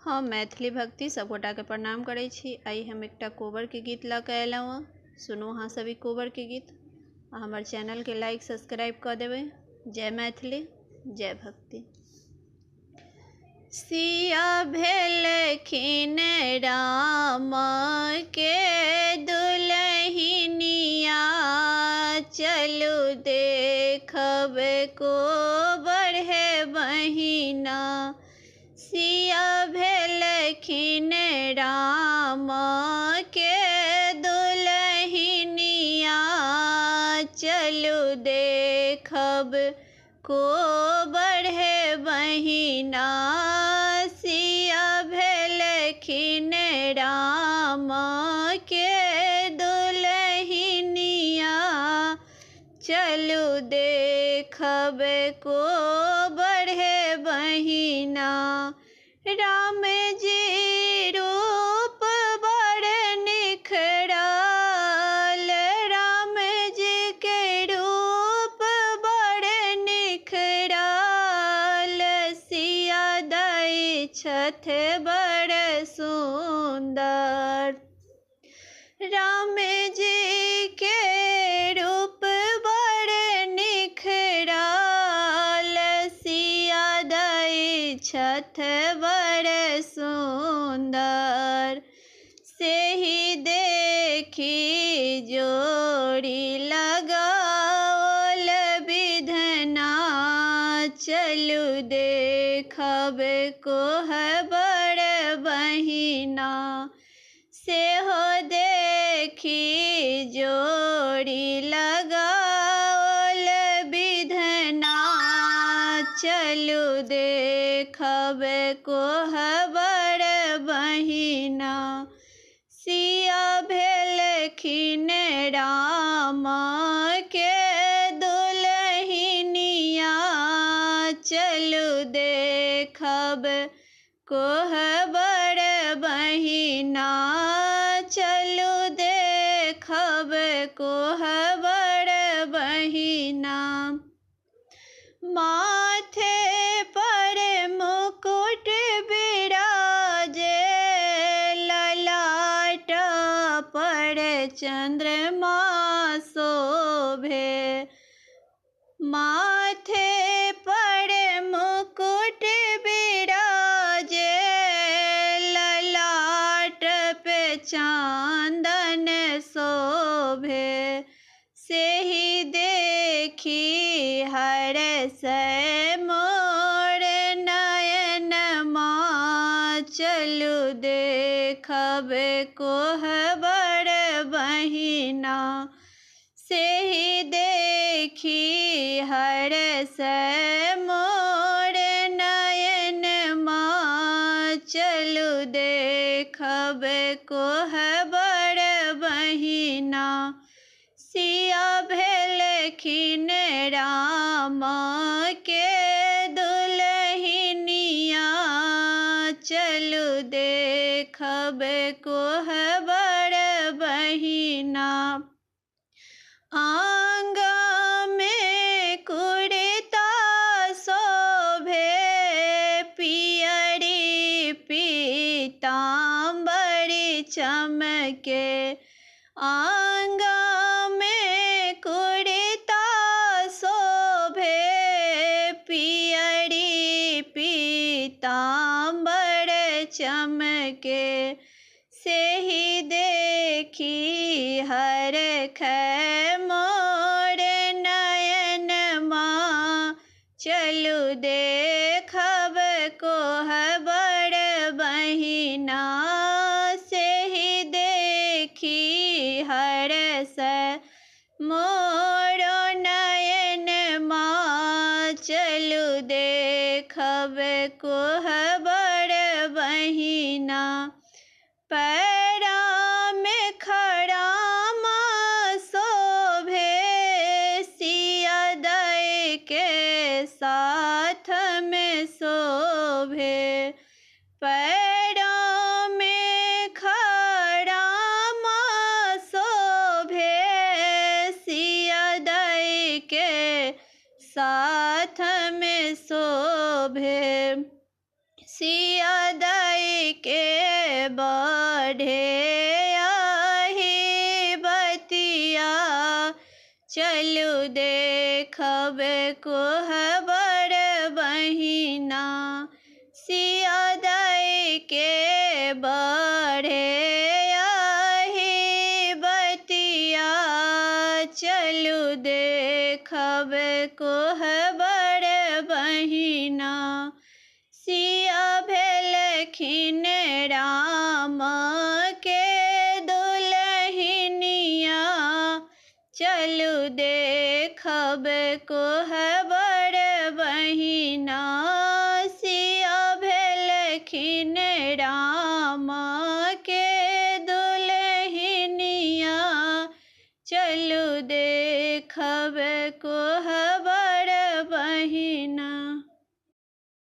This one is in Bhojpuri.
हम मैथिली भक्ति सबगोटा के प्रणाम करै छी। आई हम एकटा कोबर के गीत लऽ कऽ एलहुँ हँ। सुनू अहाँ सभी कोबर के गीत आ हमर चैनल के लाइक सब्सक्राइब कऽ देबै। जय मैथिली, जय भक्ति। सिया भेलखिन राम के दुल्हनिया, चलू देखब कोबर हे बहिना। सिया भेलखिन राम के दुल्हनिया, चलू देखब कोबर हे बहिना। सिया भेलखिन राम के दुल्हनिया, चलू देखब कोबर हे बहिना। राम जी रूप बड़ निखरल, राम जी के रूप बड़ निखरल। सिया दै छथ बड़ सुंदर, राम जी के रूप बड़ निखरल। सिया दै छथ बड़ सुंदर, सेहि देखी जोड़ी लगाओल विधना। चलू देखब कोबर बहिना, सेहो देखी जोड़ी लगाओल विधना। चलू देखब कोबर बहिना। सिया भेलखिन राम के दुल्हनिया, चलू देखब कोबर बहिना। चलू देखब कोबर बहिना। माथे पर मुकुट बिराजे, ललाट पर चंद्रमा शोभे। माथे पर मुकुट बिराजे, ललाट पे चांदन शोभे। सेहि देखी हरसै मोर नयनमा। चलू देखब कोबर बहिना, सेहि देखी हरसै मोर नयनमा। चलू देखब कोबर बहिना। सिया भेलखिन राम के दुल्हनिया, चलू देखब कोबर बहिना। आँगा में कुर्ता शोभे, पियरी पीताम्बर चमके। आँगा में कुर्ता शोभे, पियरी पीताम्बर चमके। सेहि देखी हरखै मोर नयनमा। चलू देखब कोबर बहिना, सेहि देखी हरसै मोर नयनमा। चलू देखब कोबर बहिना। पैरा में खड़ाम शोभे, सिया दै के साथ में शोभे। पैरा में खड़ाम शोभे, सिया दै के साथ में शोभे। सिया दाई के बढ़े आही बतिया चलू देखब कोहबर बहिना सिया दाई के बढ़े आही बतिया चलू देखब कोहबर बहिना सिया भेलखिन राम के दुल्हनिया चलू देखब कोहबर बहिना सिया भेलखिन राम के दुल्हनिया चलू देखब कोहबर